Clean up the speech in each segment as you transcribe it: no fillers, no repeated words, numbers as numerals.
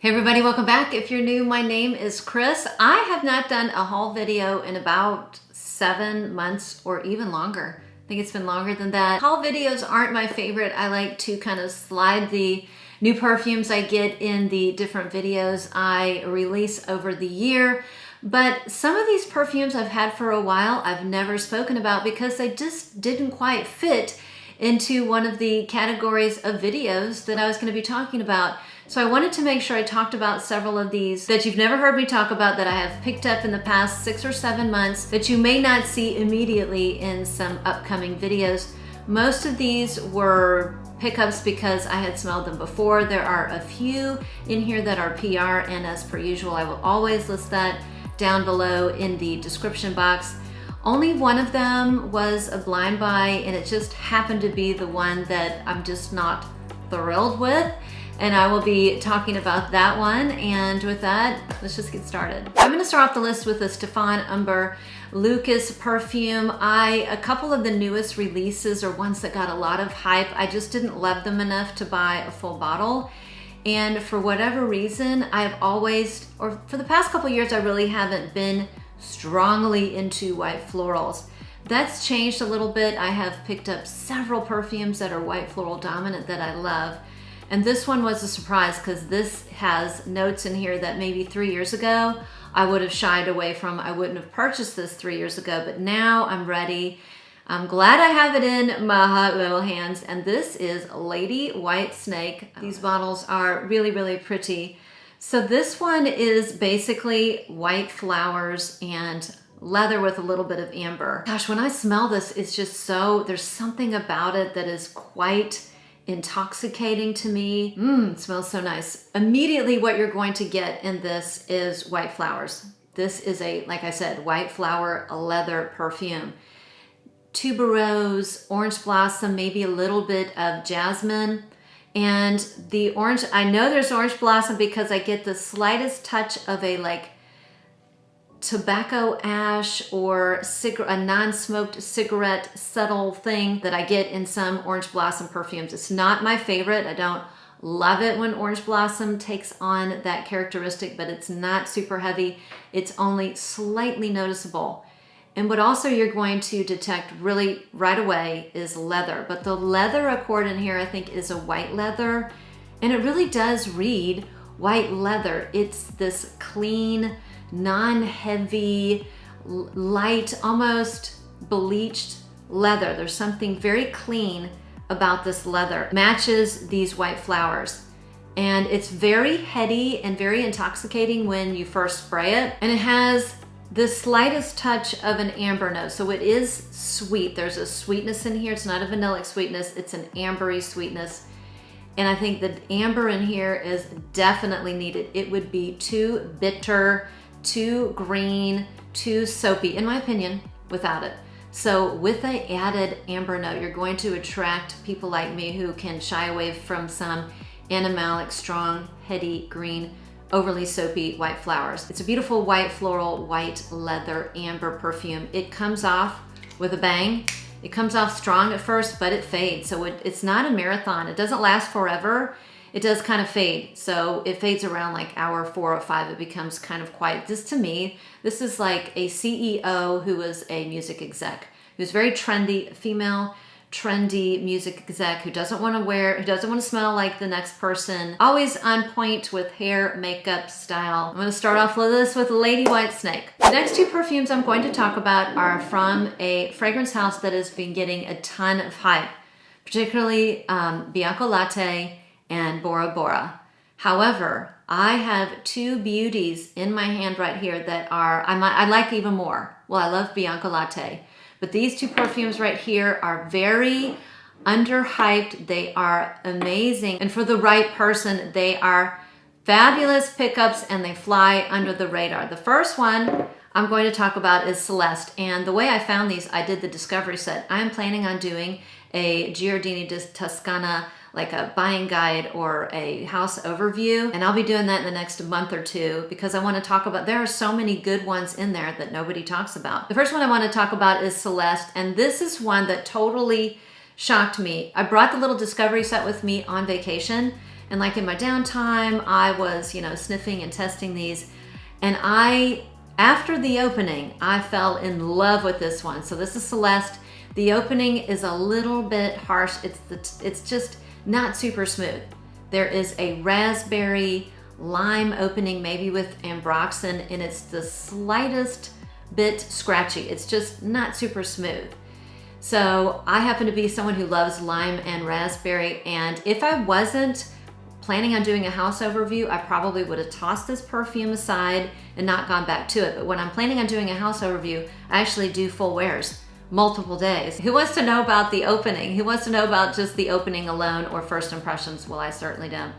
Hey everybody, welcome back. If you're new, my name is Chris. I have not done a haul video in about 7 months or even longer. I think it's been longer than that. Haul videos aren't my favorite. I like to kind of slide the new perfumes I get in the different videos I release over the year. But some of these perfumes I've had for a while, I've never spoken about because they just didn't quite fit into one of the categories of videos that I was going to be talking about. So I wanted to make sure I talked about several of these that you've never heard me talk about, that I have picked up in the past 6 or 7 months that you may not see immediately in some upcoming videos. Most of these were pickups because I had smelled them before. There are a few in here that are PR, and as per usual, I will always list that down below in the description box. Only one of them was a blind buy, and it just happened to be the one that I'm just not thrilled with. And I will be talking about that one. And with that, let's just get started. I'm gonna start off the list with the Stefan Umber Lucas perfume. A couple of the newest releases are ones that got a lot of hype. I just didn't love them enough to buy a full bottle. And for whatever reason, I've always, or for the past couple years, I really haven't been strongly into white florals. That's changed a little bit. I have picked up several perfumes that are white floral dominant that I love. And this one was a surprise because this has notes in here that maybe 3 years ago I would have shied away from. I wouldn't have purchased this 3 years ago, but now I'm ready. I'm glad I have it in my hot little hands. And this is Lady White Snake. These bottles are really, really pretty. So this one is basically white flowers and leather with a little bit of amber. Gosh, when I smell this, it's just so, there's something about it that is quite intoxicating to me. It smells so nice. Immediately what you're going to get in this is white flowers. This is a, like I said, white flower leather perfume. Tuberose, orange blossom, maybe a little bit of jasmine. And the orange, I know there's orange blossom because I get the slightest touch of a like tobacco ash or a non-smoked cigarette subtle thing that I get in some orange blossom perfumes. It's not my favorite. I don't love it when orange blossom takes on that characteristic, but it's not super heavy. It's only slightly noticeable. And what also you're going to detect really right away is leather. But the leather accord in here I think is a white leather, and it really does read white leather. It's this clean, non-heavy, light, almost bleached leather. There's something very clean about this leather. Matches these white flowers. And it's very heady and very intoxicating when you first spray it. And it has the slightest touch of an amber note. So it is sweet. There's a sweetness in here. It's not a vanillic sweetness. It's an ambery sweetness. And I think the amber in here is definitely needed. It would be too bitter, too green, too soapy, in my opinion, without it. So with the added amber note, you're going to attract people like me who can shy away from some animalic, strong, heady, green, overly soapy white flowers. It's a beautiful white floral, white leather, amber perfume. It comes off with a bang. It comes off strong at first, but it fades. So it's not a marathon. It doesn't last forever. It does kind of fade. So it fades around like hour 4 or 5. It becomes kind of quiet. This to me, this is like a CEO who was a music exec, who's very trendy, female, trendy music exec who doesn't want to smell like the next person. Always on point with hair, makeup, style. I'm going to start off with this with Lady White Snake. The next two perfumes I'm going to talk about are from a fragrance house that has been getting a ton of hype, particularly Bianco Latte and Bora Bora. However, I have two beauties in my hand right here that are, I like even more. Well, I love Bianco Latte, but these two perfumes right here are very underhyped. They are amazing. And for the right person, they are fabulous pickups and they fly under the radar. The first one I'm going to talk about is Celeste. And the way I found these, I did the discovery set. I'm planning on doing a Giardini di Toscana, like a buying guide or a house overview. And I'll be doing that in the next month or two because I want to talk about, there are so many good ones in there that nobody talks about. The first one I want to talk about is Celeste. And this is one that totally shocked me. I brought the little discovery set with me on vacation And like in my downtime, I was, you know, sniffing and testing these. And after the opening, I fell in love with this one. So this is Celeste. The opening is a little bit harsh. It's just not super smooth. There is a raspberry lime opening, maybe with ambroxan, and it's the slightest bit scratchy. It's just not super smooth. So I happen to be someone who loves lime and raspberry, and if I wasn't planning on doing a house overview, I probably would have tossed this perfume aside and not gone back to it. But when I'm planning on doing a house overview, I actually do full wears, multiple days. Who wants to know about the opening? Who wants to know about just the opening alone or first impressions? Well, I certainly don't.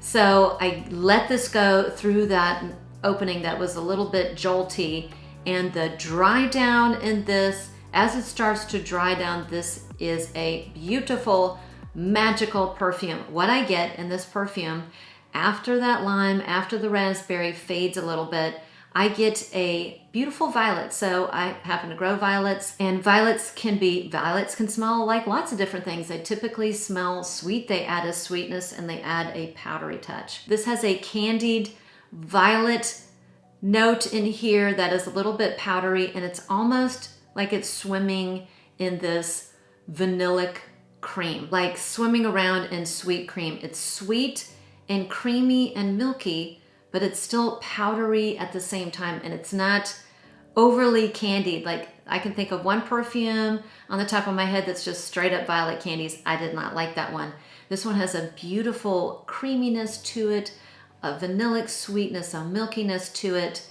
So I let this go through that opening that was a little bit jolty, and the dry down in this, as it starts to dry down, this is a beautiful, magical perfume. What I get in this perfume, after that lime, after the raspberry fades a little bit, I get a beautiful violet. So I happen to grow violets, and violets can smell like lots of different things. They typically smell sweet. They add a sweetness and they add a powdery touch. This has a candied violet note in here that is a little bit powdery, and it's almost like it's swimming in this vanillic cream, like swimming around in sweet cream. It's sweet and creamy and milky, but it's still powdery at the same time, and it's not overly candied. Like, I can think of one perfume on the top of my head that's just straight up violet candies. I did not like that one. This one has a beautiful creaminess to it, a vanillic sweetness, a milkiness to it,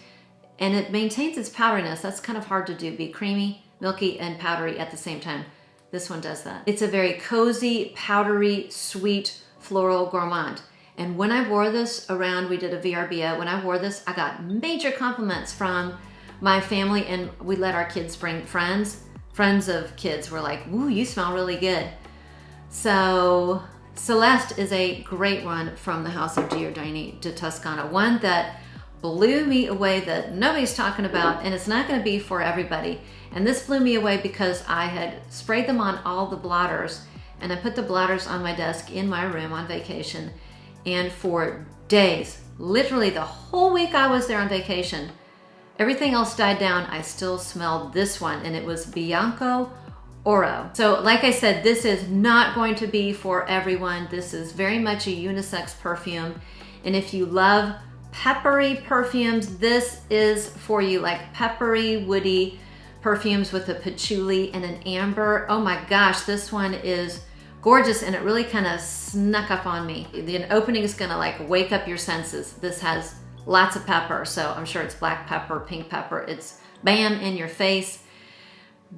and it maintains its powderiness. That's kind of hard to do, be creamy, milky, and powdery at the same time. This one does that. It's a very cozy, powdery, sweet, floral gourmand. And when I wore this around, we did a VRBO, when I wore this, I got major compliments from my family, and we let our kids bring friends. Friends of kids were like, "Ooh, you smell really good." So Celeste is a great one from the House of Giordani di Toscana, one that blew me away that nobody's talking about, and it's not gonna be for everybody. And this blew me away because I had sprayed them on all the blotters, and I put the blotters on my desk in my room on vacation. And for days, literally the whole week I was there on vacation, everything else died down. I still smelled this one, and it was Bianco Oro. So like I said, this is not going to be for everyone. This is very much a unisex perfume. And if you love peppery perfumes, this is for you. Like peppery, woody perfumes with a patchouli and an amber. Oh my gosh, this one is gorgeous, and it really kind of snuck up on me. The opening is gonna like wake up your senses. This has lots of pepper, so I'm sure it's black pepper, pink pepper. It's bam in your face.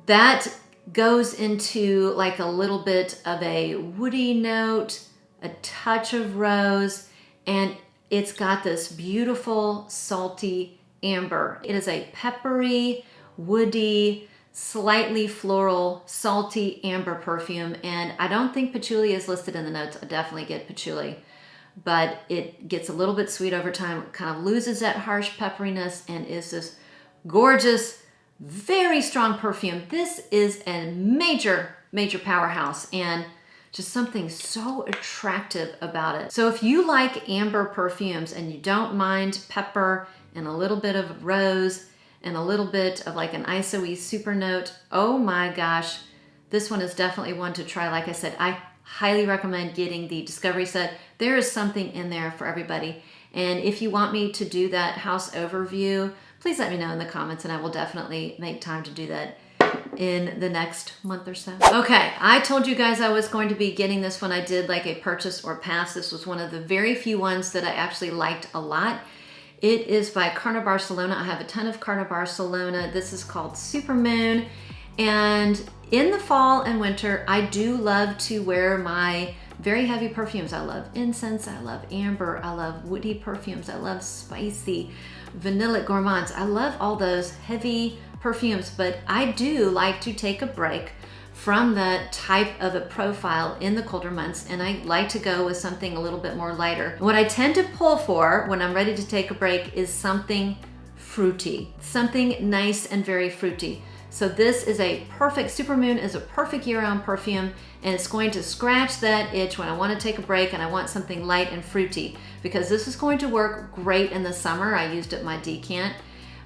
That goes into like a little bit of a woody note, a touch of rose, and it's got this beautiful salty amber. It is a peppery, woody, slightly floral, salty amber perfume, and I don't think patchouli is listed in the notes. I definitely get patchouli, but it gets a little bit sweet over time, kind of loses that harsh pepperiness, and is this gorgeous, very strong perfume. This is a major, major powerhouse, and just something so attractive about it. So if you like amber perfumes and you don't mind pepper and a little bit of rose and a little bit of like an iso-y super note, oh my gosh, this one is definitely one to try. Like I said, I highly recommend getting the Discovery set. There is something in there for everybody. And if you want me to do that house overview, please let me know in the comments, and I will definitely make time to do that in the next month or so. Okay, I told you guys I was going to be getting this when I did like a purchase or pass. This was one of the very few ones that I actually liked a lot. It is by Cara Barcelona. I have a ton of Cara Barcelona. This is called Supermoon. And in the fall and winter, I do love to wear my very heavy perfumes. I love incense, I love amber, I love woody perfumes, I love spicy, vanilla gourmands. I love all those heavy perfumes, but I do like to take a break from that type of a profile in the colder months, and I like to go with something a little bit more lighter. What I tend to pull for when I'm ready to take a break is something fruity, something nice and very fruity. So this is a perfect, Supermoon is a perfect year-round perfume, and it's going to scratch that itch when I want to take a break and I want something light and fruity, because this is going to work great in the summer. I used it in my decant,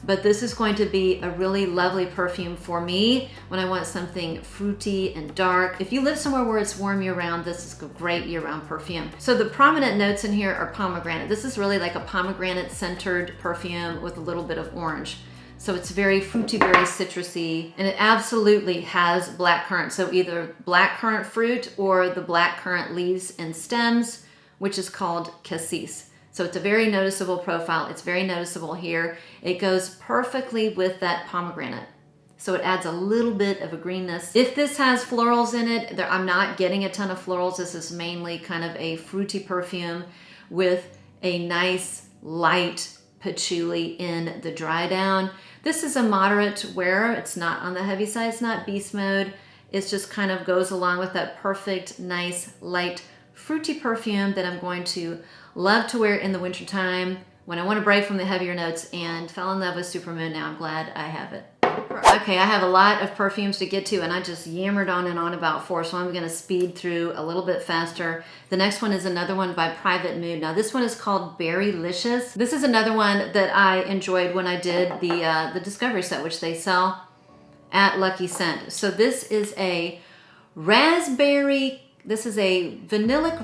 but this is going to be a really lovely perfume for me when I want something fruity and dark. If you live somewhere where it's warm year-round, this is a great year-round perfume. So the prominent notes in here are pomegranate. This is really like a pomegranate-centered perfume with a little bit of orange. So it's very fruity, very citrusy, and it absolutely has blackcurrant. So either blackcurrant fruit or the blackcurrant leaves and stems, which is called cassis. So it's a very noticeable profile. It's very noticeable here. It goes perfectly with that pomegranate. So it adds a little bit of a greenness. If this has florals in it, I'm not getting a ton of florals. This is mainly kind of a fruity perfume with a nice light patchouli in the dry down. This is a moderate wear. It's not on the heavy side. It's not beast mode. It just kind of goes along with that perfect, nice, light, fruity perfume that I'm going to love to wear in the wintertime when I want to break from the heavier notes, and fell in love with Supermoon. Now I'm glad I have it. Okay, I have a lot of perfumes to get to, and I just yammered on and on about 4, so I'm going to speed through a little bit faster. The next one is another one by Private Mood. Now this one is called Berrylicious. This is another one that I enjoyed when I did the Discovery set, which they sell at Lucky Scent. So this is a vanillic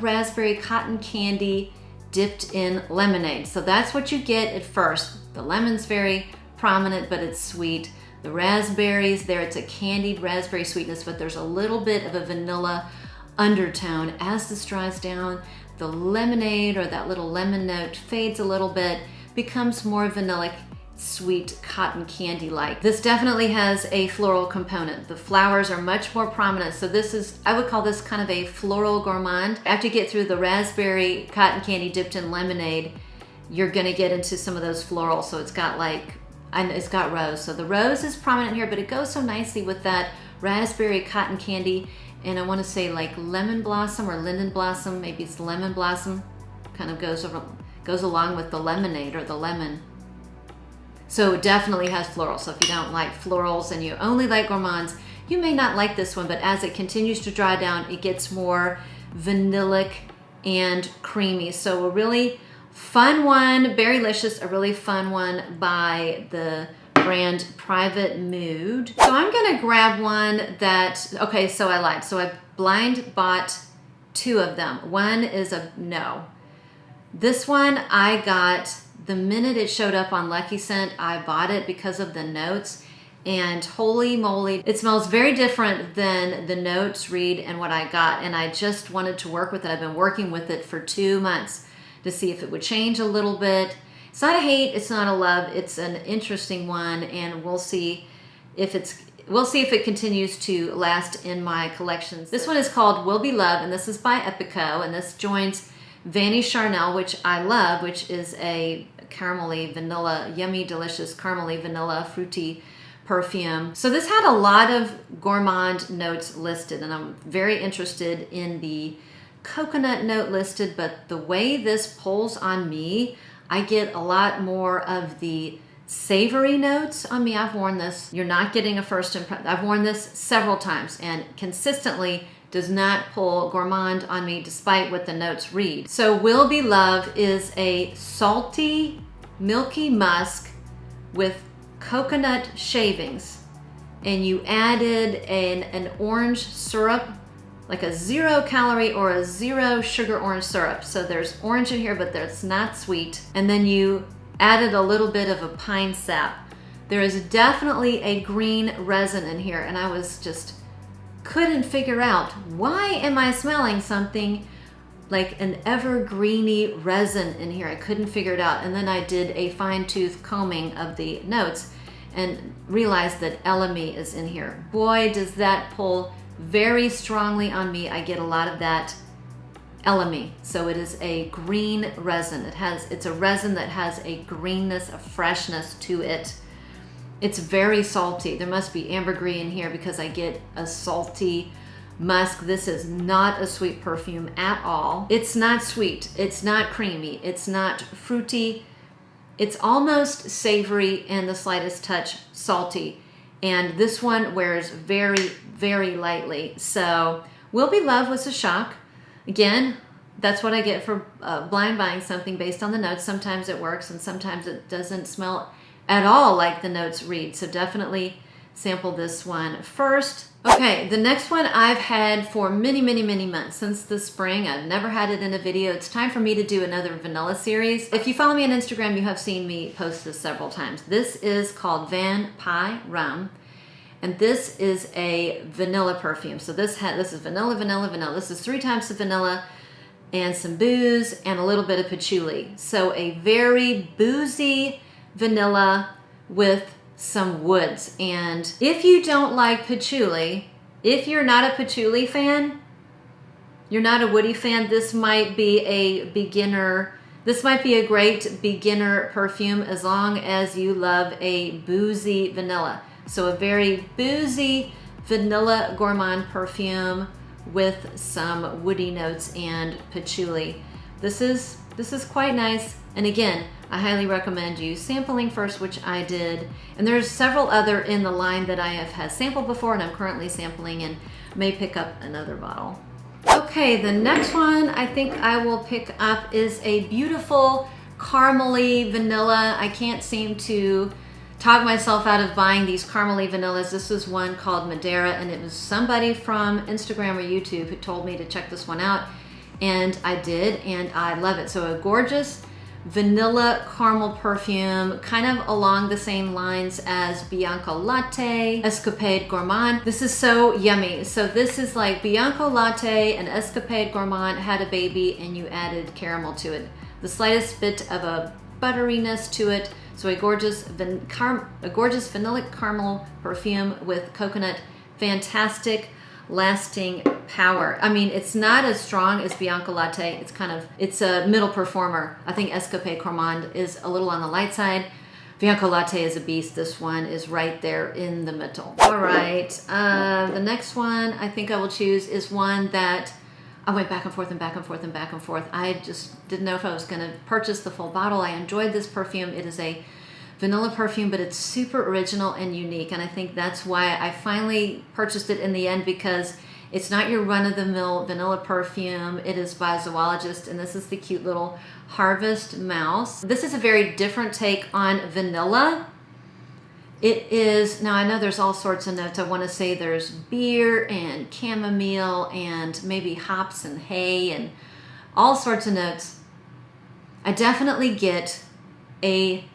raspberry cotton candy dipped in lemonade. So that's what you get at first. The lemon's very prominent, but it's sweet. The raspberries there, it's a candied raspberry sweetness, but there's a little bit of a vanilla undertone. As this dries down, the lemonade or that little lemon note fades a little bit, becomes more vanillic, sweet cotton candy-like. This definitely has a floral component. The flowers are much more prominent. So this is, I would call this kind of a floral gourmand. After you get through the raspberry cotton candy dipped in lemonade, you're gonna get into some of those florals. So it's got it's got rose. So the rose is prominent here, but it goes so nicely with that raspberry cotton candy. And I want to say like lemon blossom or linden blossom, maybe it's lemon blossom, kind of goes along with the lemonade or the lemon. So it definitely has florals. So if you don't like florals and you only like gourmands, you may not like this one, but as it continues to dry down, it gets more vanillic and creamy. So a really fun one, Berrylicious, a really fun one by the brand Private Mood. So I'm gonna grab one that, okay, so I lied. So I blind bought 2 of them. One is a no. This one I got the minute it showed up on Lucky Scent. I bought it because of the notes, and holy moly, it smells very different than the notes read and what I got, and I just wanted to work with it. I've been working with it for 2 months to see if it would change a little bit. It's not a hate, it's not a love, it's an interesting one, and we'll see if it continues to last in my collections. This one is called Will Be Love, and this is by Epico, and this joins Vanny Charnel, which I love, which is a caramelly vanilla, yummy, delicious caramelly vanilla fruity perfume. So this had a lot of gourmand notes listed, and I'm very interested in the coconut note listed, but the way this pulls on me, I get a lot more of the savory notes on me. I've worn this. You're not getting a first impression. I've worn this several times and consistently does not pull gourmand on me despite what the notes read. So Will Be Love is a salty, milky musk with coconut shavings, and you added an orange syrup, like a 0-calorie or a 0 sugar orange syrup. So there's orange in here, but it's not sweet. And then you added a little bit of a pine sap. There is definitely a green resin in here, and I was just couldn't figure out, why am I smelling something like an evergreeny resin in here? I couldn't figure it out. And then I did a fine-tooth combing of the notes and realized that elemi is in here. Boy, does that pull very strongly on me. I get a lot of that elemi. So it is a green resin. It's a resin that has a greenness, a freshness to it. It's very salty. There must be ambergris in here because I get a salty musk. This is not a sweet perfume at all. It's not sweet. It's not creamy. It's not fruity. It's almost savory and the slightest touch salty. And this one wears very, very lightly. So Will Be Love was a shock. Again, that's what I get for blind buying something based on the notes. Sometimes it works and sometimes it doesn't smell at all like the notes read. So definitely sample this one first. Okay, the next one I've had for many, many, many months, since the spring. I've never had it in a video. It's time for me to do another vanilla series. If you follow me on Instagram, you have seen me post this several times. This is called Py Rum, and this is a vanilla perfume. So this is vanilla, vanilla, vanilla. This is 3 types of vanilla and some booze and a little bit of patchouli. So a very boozy vanilla with some woods. And if you don't like patchouli, if you're not a patchouli fan, you're not a woody fan, this might be a beginner, this might be a great beginner perfume as long as you love a boozy vanilla. So a very boozy vanilla gourmand perfume with some woody notes and patchouli. This is quite nice. And again, I highly recommend you sampling first, which I did. And there's several other in the line that I have had sampled before and I'm currently sampling and may pick up another bottle. Okay, the next one I think I will pick up is a beautiful caramely vanilla. I can't seem to talk myself out of buying these caramely vanillas. This is one called Madera, and it was somebody from Instagram or YouTube who told me to check this one out. And I did, and I love it. So a gorgeous vanilla caramel perfume, kind of along the same lines as Bianco Latte, Escapade Gourmand. This is so yummy. So this is like Bianco Latte and Escapade Gourmand had a baby and you added caramel to it. The slightest bit of a butteriness to it. So a gorgeous vanilla caramel perfume with coconut. Fantastic lasting power. I mean, it's not as strong as Bianco Latte. It's a middle performer. I think Escapade Gourmand is a little on the light side. Bianco Latte is a beast. This one is right there in the middle. All right, the next one I think I will choose is one that I went back and forth and back and forth and back and forth. I just didn't know if I was gonna purchase the full bottle. I enjoyed this perfume. It is a vanilla perfume, but it's super original and unique. And I think that's why I finally purchased it in the end, because it's not your run-of-the-mill vanilla perfume. It is by Zoologist, and this is the cute little Harvest Mouse. This is a very different take on vanilla. It is, now I know there's all sorts of notes. I want to say there's beer and chamomile and maybe hops and hay and all sorts of notes. I definitely get a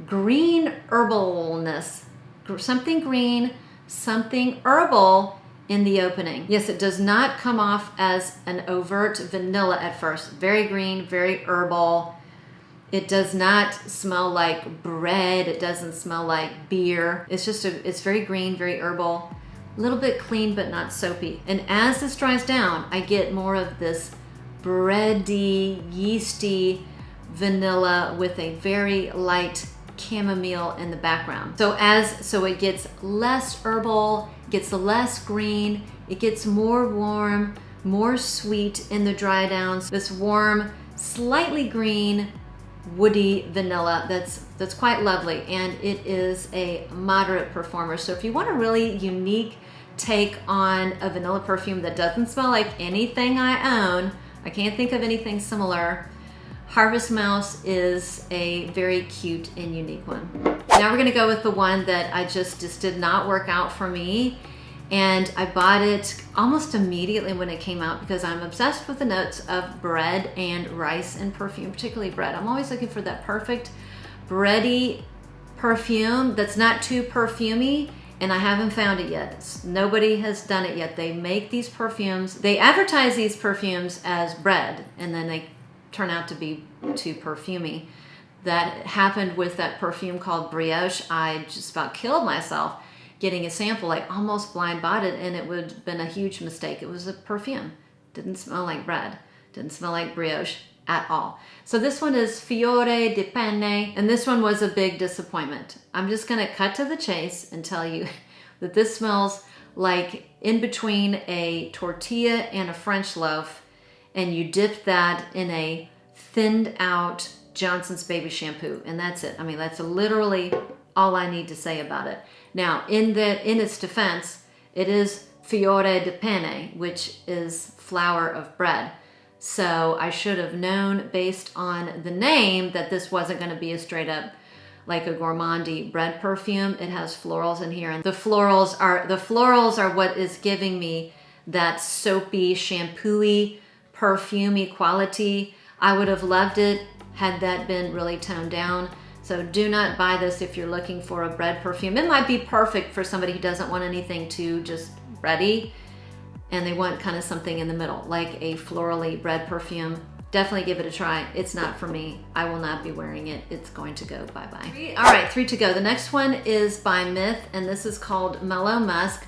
green herbalness, something green, something herbal in the opening. Yes, it does not come off as an overt vanilla at first. Very green, very herbal. It does not smell like bread. It doesn't smell like beer. It's just it's very green, very herbal, a little bit clean, but not soapy. And as this dries down, I get more of this bready, yeasty vanilla with a very light chamomile in the background. So it gets less herbal, gets less green, it gets more warm, more sweet in the dry downs. This warm, slightly green, woody vanilla that's quite lovely, and it is a moderate performer. So if you want a really unique take on a vanilla perfume that doesn't smell like anything I own, I can't think of anything similar, Harvest Mouse is a very cute and unique one. Now we're gonna go with the one that I just did not work out for me. And I bought it almost immediately when it came out because I'm obsessed with the notes of bread and rice and perfume, particularly bread. I'm always looking for that perfect bready perfume that's not too perfumey, and I haven't found it yet. Nobody has done it yet. They make these perfumes, they advertise these perfumes as bread, and then they turn out to be too perfumey. That happened with that perfume called Brioche. I just about killed myself getting a sample. I almost blind bought it, and it would have been a huge mistake. It was a perfume. Didn't smell like bread. Didn't smell like brioche at all. So this one is Fior di Pane, and this one was a big disappointment. I'm just gonna cut to the chase and tell you that this smells like in between a tortilla and a French loaf, and you dip that in a thinned out Johnson's baby shampoo, and that's it. I mean, that's literally all I need to say about it. Now, in its defense, it is Fior di Pane, which is flour of bread. So I should have known based on the name that this wasn't going to be a straight up like a gourmandy bread perfume. It has florals in here, and the florals are what is giving me that soapy, shampooey, perfumey quality. I would have loved it had that been really toned down. So do not buy this if you're looking for a bread perfume. It might be perfect for somebody who doesn't want anything too just bready and they want kind of something in the middle, like a florally bread perfume. Definitely give it a try. It's not for me. I will not be wearing it. It's going to go bye-bye. All right, 3 to go. The next one is by Myth, and this is called Mellow Musk.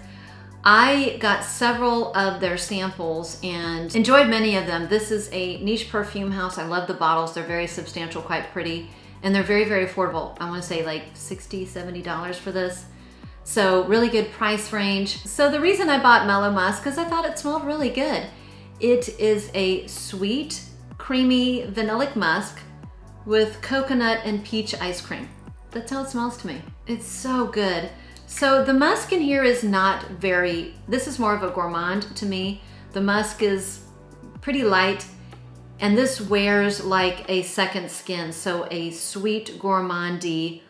I got several of their samples and enjoyed many of them. This is a niche perfume house. I love the bottles. They're very substantial, quite pretty, and they're very, very affordable. I want to say like $60, $70 for this. So really good price range. So the reason I bought Mellow Musk is I thought it smelled really good. It is a sweet, creamy vanillic musk with coconut and peach ice cream. That's how it smells to me. It's so good. So the musk in here is not very, this is more of a gourmand to me. The musk is pretty light, and this wears like a second skin. So a sweet gourmandy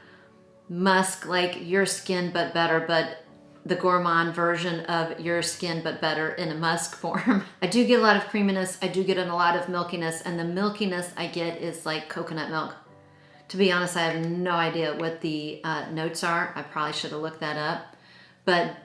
musk, like Your Skin But Better, but the gourmand version of Your Skin But Better in a musk form. I do get a lot of creaminess. I do get a lot of milkiness, and the milkiness I get is like coconut milk. To be honest, I have no idea what the notes are. I probably should have looked that up, but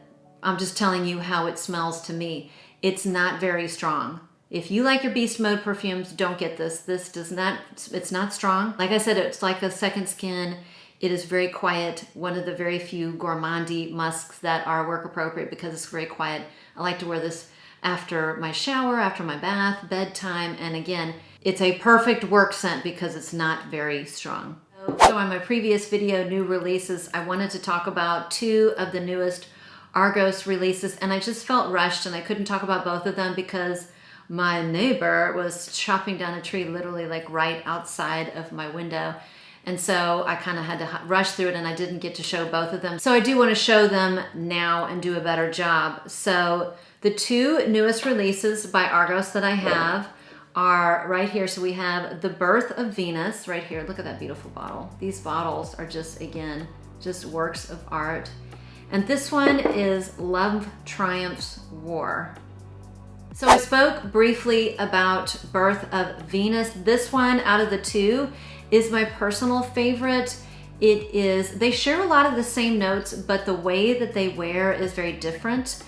I'm just telling you how it smells to me. It's not very strong. If you like your beast mode perfumes, don't get this. This does not, it's not strong. Like I said, it's like a second skin. It is very quiet. One of the very few gourmandy musks that are work appropriate because it's very quiet. I like to wear this after my shower, after my bath, bedtime, and again, it's a perfect work scent because it's not very strong. So on my previous video, new releases, I wanted to talk about 2 of the newest Argos releases, and I just felt rushed and I couldn't talk about both of them because my neighbor was chopping down a tree literally like right outside of my window. And so I kind of had to rush through it and I didn't get to show both of them. So I do want to show them now and do a better job. So the 2 newest releases by Argos that I have are right here. So we have The Birth of Venus right here. Look at that beautiful bottle. These bottles are just, again, just works of art. And this one is Love Triumphs War. So I spoke briefly about Birth of Venus. This one out of the 2 is my personal favorite. It is, they share a lot of the same notes, but the way that they wear is very different.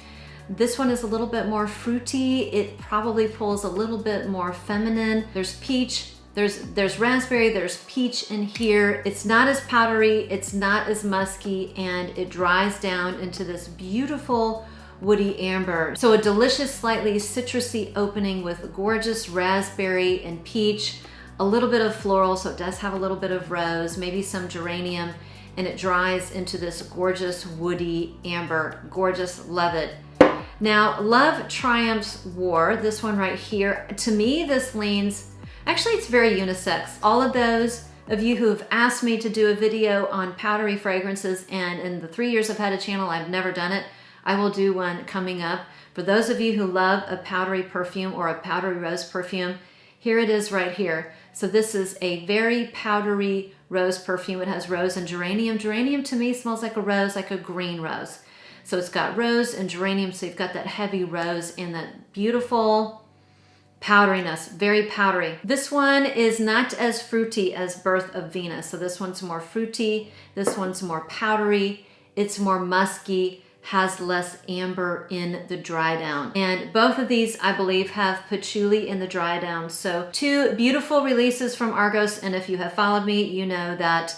This one is a little bit more fruity. It probably pulls a little bit more feminine. There's peach, there's raspberry, there's peach in here. It's not as powdery, it's not as musky, and it dries down into this beautiful woody amber. So a delicious, slightly citrusy opening with gorgeous raspberry and peach, a little bit of floral, so it does have a little bit of rose, maybe some geranium, and it dries into this gorgeous woody amber. Gorgeous, love it. Now, Love Triumphs War, this one right here, to me this leans, actually it's very unisex. All of those of you who have asked me to do a video on powdery fragrances, and in the 3 years I've had a channel, I've never done it. I will do one coming up. For those of you who love a powdery perfume or a powdery rose perfume, here it is right here. So this is a very powdery rose perfume. It has rose and geranium. Geranium to me smells like a rose, like a green rose. So it's got rose and geranium, so you've got that heavy rose and that beautiful powderiness, very powdery. This one is not as fruity as Birth of Venus. So this one's more fruity, this one's more powdery, it's more musky, has less amber in the dry down. And both of these, I believe, have patchouli in the dry down. So 2 beautiful releases from Argos, and if you have followed me, you know that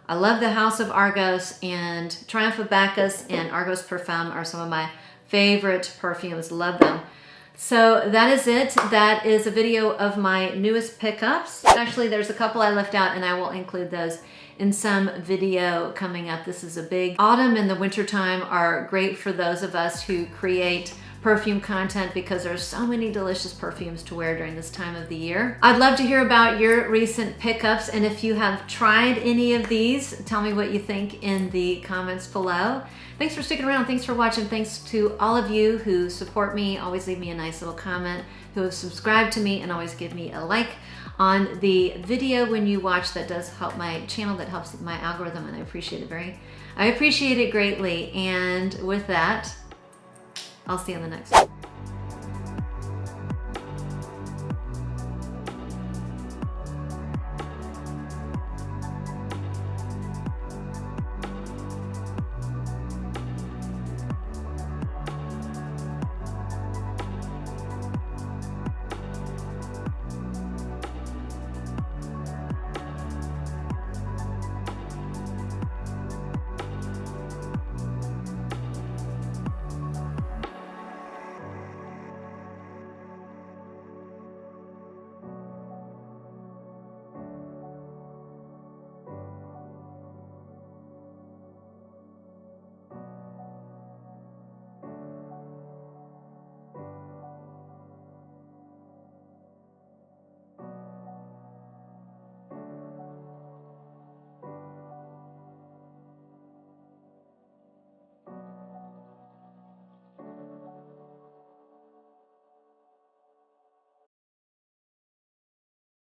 I love the House of Argos, and Triumph of Bacchus and Argos Parfum are some of my favorite perfumes. Love them. So that is it. That is a video of my newest pickups. Actually, there's a couple I left out, and I will include those in some video coming up. This is a big autumn and the winter time are great for those of us who create perfume content because there's so many delicious perfumes to wear during this time of the year. I'd love to hear about your recent pickups, and if you have tried any of these, tell me what you think in the comments below. Thanks for sticking around. Thanks for watching. Thanks to all of you who support me, always leave me a nice little comment, who have subscribed to me, and always give me a like on the video when you watch. That does help my channel, that helps my algorithm, and I appreciate it greatly. And with that, I'll see you on the next one.